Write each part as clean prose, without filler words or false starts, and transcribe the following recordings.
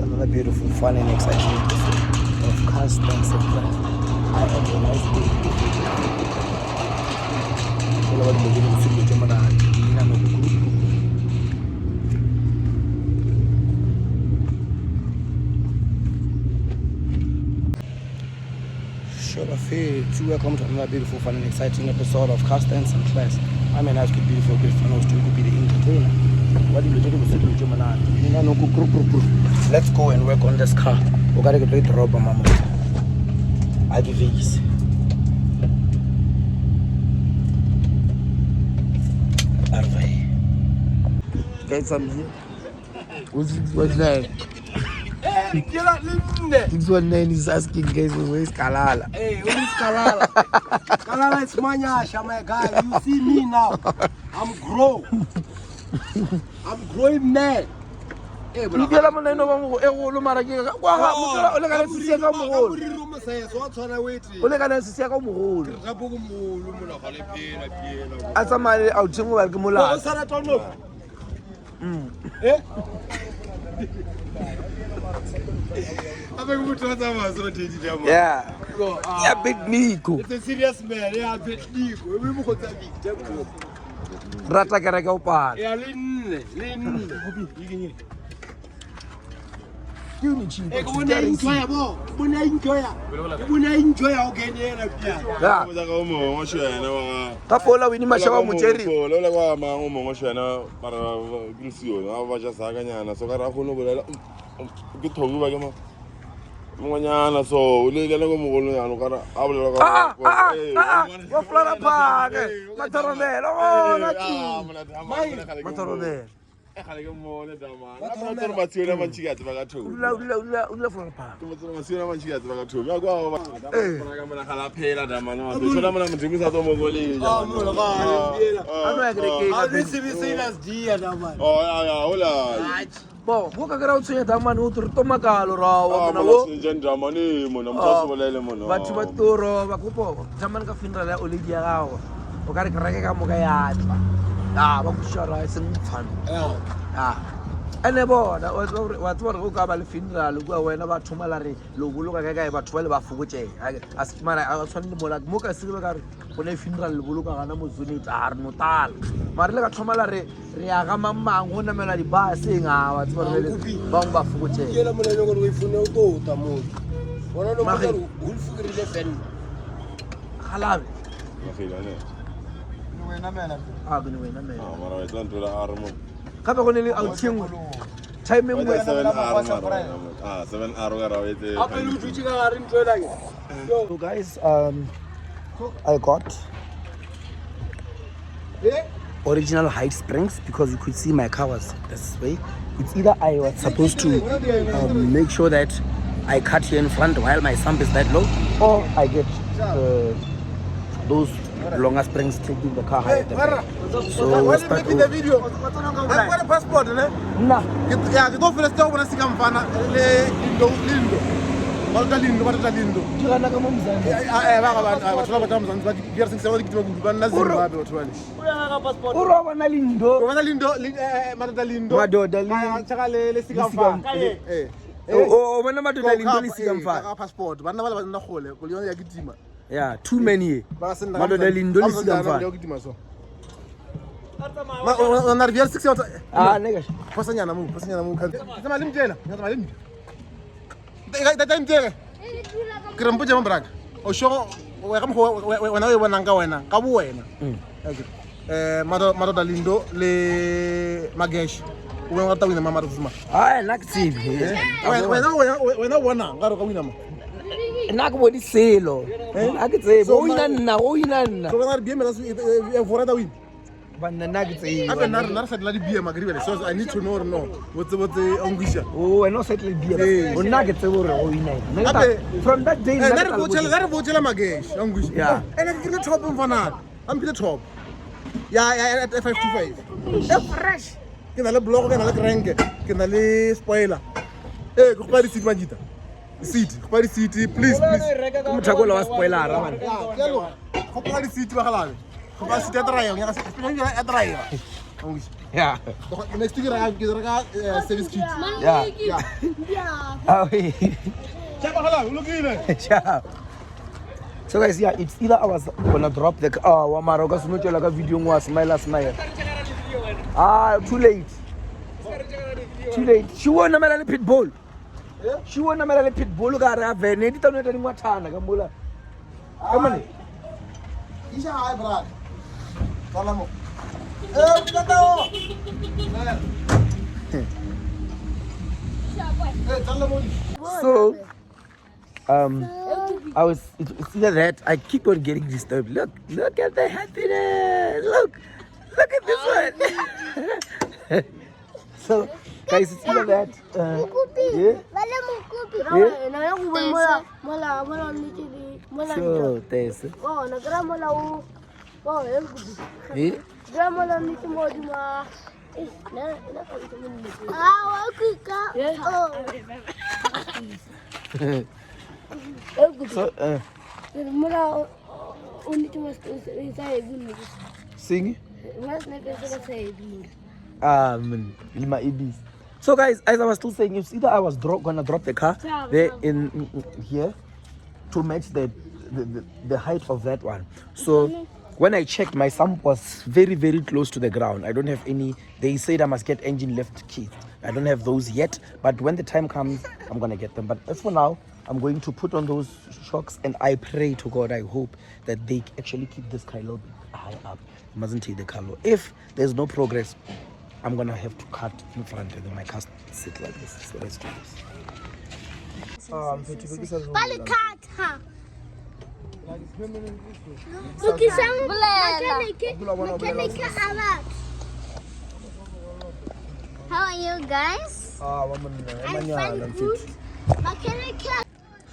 another beautiful, fun and exciting episode of Cars, Thanks and Friends. I am a nice day. Welcome to another beautiful, fun and exciting episode of Cars, Thanks and Friends. I'm a nice, beautiful, great fan of Nkupi, the entertainer. Let's go and work on this car. We gotta get the rubber, mama. I'll give these. Guys, I'm here. What's that? 619 is asking guys, where's Kalala? Hey, where is Kalala? Kalala is Manyasha, my guy. You see me now. I'm growing mad. Hey, bro. You tell me no more. Ego mara ke. Wa o le kana sisi ka mogolo. O so tshwana wetri. O le kana sisi ka mogolo. Ra bo go mogolo mo la gale phela. A tsamaya a utshengwe ba ke molao. O sara tono. Eh? Yeah. Yeah, big Nico. It's a serious man. Yeah, big Nico. We move to Rata kara ka upala. Yeah, lin. You chief. Eh, bona enjoy bo. Bona enjoy okay na pia. Yeah. Go mo shwena wa. Ka pola wini mashawa mo cherry. Pola le kwa ma mo shwena para grisio na ba ja sa kanyana so ka ra go no bolela ke thobu ba ke mo ngonyana so o le le go mo go yana ka ra a bolela ka wa flora park matoromelo ona ki matoromelo e khale ke mo le dama na toro matsiona mantsi ka tseba ka thobu ula flora park toro matsiona mantsi ka tseba ka thobu ya kwa ba ka mona khala phela dama no be tsona mona motho sa tso mo go le ja mo la ga le ano ya greke ka be se las dia dama oh ya hola bo go ka kra o tsenya dama no to makalo rawa mona wo se dama ne mona motho se bolele mona batho ba toro ba kopo dama ka funeral ya oledi ya gago o ka re ke reke ka moka ya tla ba go shora e seng fun ene bona wa tswa go ka ba le funeral go wena ba thomala re lo boloka ka kae batho ba le ba fokotse a smara a tshwanele mola mo ka se ka re go le funeral le boloka gana mo zone tsa re no tala mara le ka thomala re ya ga mamang go namela di bus nga wa tswa re ba ba fokotse ke la mola go re ifune o tota mo bona no mo go fukirile fen khalabe khilane wena mela mara wa tla ntola a re mo ka ba go ne le outing time engwe 7 hour ga ra wetse ape lu tutsi ka re ntwe la ke so guys I got original height springs because you could see my car was this way. It's either I was supposed to make sure that I cut here in front while my sump is that low, or I get those longer springs taking the car higher. So what's making the video? I got a passport, ne? Nah. Yeah, the government still want to see kamfana le lindo. Lindo. Dirana ka mo Mzansi. Batho ba Mzansi ba VR6 ba di kitwa ba nna Zimbabwe batho bale. O ro bona lindo. O bona lindo madoda lindo. Tsaka le sikamfana. O bona madoda lindo le sikamfana. Ka passport banna ba nna gole go le ya kitima. Yeah, too many. Madoda lindo le sikamfana. Ma VR6 nega. Pasanyana mo ka. Tsama limtela, tsama limtela. Dai mtega. Kira mpuje mbraka. O sho we ka mo wena we bona nga wena ka bo wena. Madoda lindo le magesh. O bona ta wina mama tsuma. Nna ke tsebe. Wena bona nga ro ka wina ma. Nna ke bodi selo. A ke tsebe. O ina nna. So wena re biemela e fora da wina. Banna nna ke tsebe. Ape nna re setla di biema gribele. So I need to know no. What's ongwisha. Oh, wena o setla biema. O nna ke tsebe re o ina. From that day nna re botshela magesh ongwisha. Yeah. Ene ke le top mfana. I'm the top. Yeah, at 525. fresh. Ke na le block ke na le crank ke na le spoiler go pa di seat magita seat go pa di seat please Mthakolo wa spoiler man go pa di seat ba galale go pa seat ya driver ya driver Yeah. The next thing I got service kit. Yeah. Oh, yeah. So guys, yeah, it's either I was gonna drop the Wamaro Gasmucho like a video was smile. Ah, too late. Too late. She won a medal pit bull. She won a medal pit bull. Got a vened. Don't know what time. Come on. Isha hi, brad. Salamo. So, it's either that I keep on getting disturbed. Look at the happiness. Look at this one. So, guys, it's either that. So, there's. Sing. So guys, as I was still saying, it's either I was gonna drop the car there in here to match the height of that one. So when I checked, my sump was very, very close to the ground. I don't have any. They said I must get engine lift kits. I don't have those yet, but when the time comes, I'm gonna get them. But as for now, I'm going to put on those shocks, and I pray to God, I hope that they actually keep this car a little bit high up. It mustn't take the car low. If there's no progress, I'm gonna have to cut in front, and then my car sit like this. So let's do this. How are you guys? I'm fine.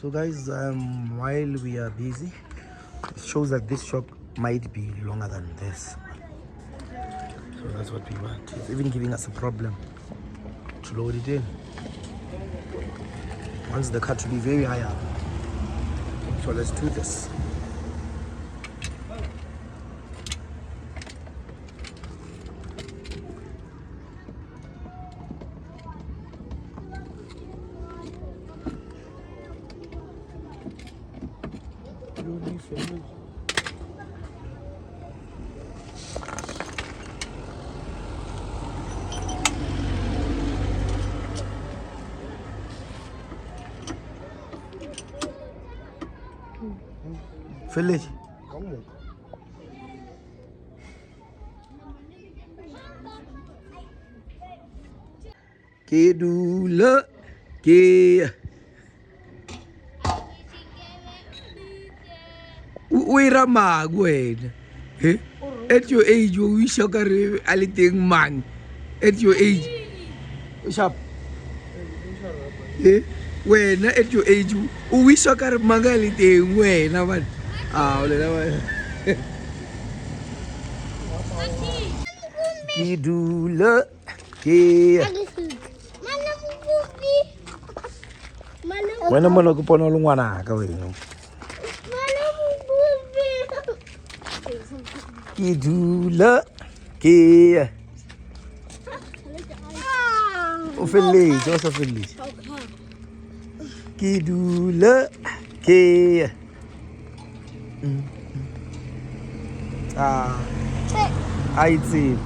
So guys, while we are busy, it shows that this shock might be longer than this. So that's what we want. It's even giving us a problem to load it in. Wants the car to be very high up. So let's do this. Village. Ke dula ke Uira magwena. At your age, you wish you could a little man. At your age. Sharp. When at your age, you wish you could magality when I want. Kidula ke Mana mana ko pono lungwana ka wena Kidula ke O feliz, o feliz Kidula ke I see.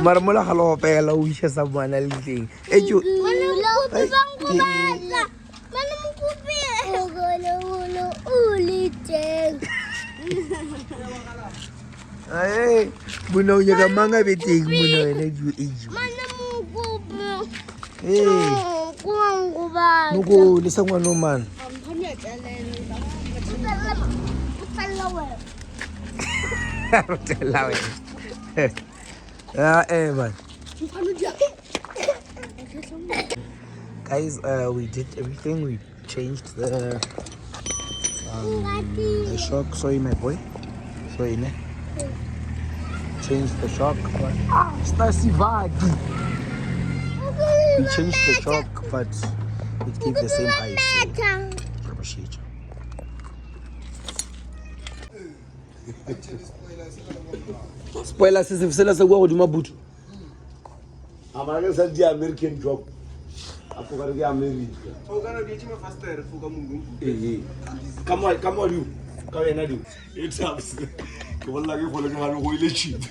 Marmola halo pela uisha sabana liting. Eju. Ay, buno yaga manga biting buno eju eju. Nuko lisangwa no man. Man. Guys, we did everything. We changed the shock. Sorry, my boy. Sorry, ne? Changed the shock. Stasi Vagi. We changed the shock, but it gave the same height. So, appreciate you. Spoiler se se fela se go go dima butu. Amara sa di American job. Apo ka re ke America. O kana di tshima faster fuka mungu. Come on you. Ka wena di. It's ups. Ke bolla ke go le ga go ile cheat.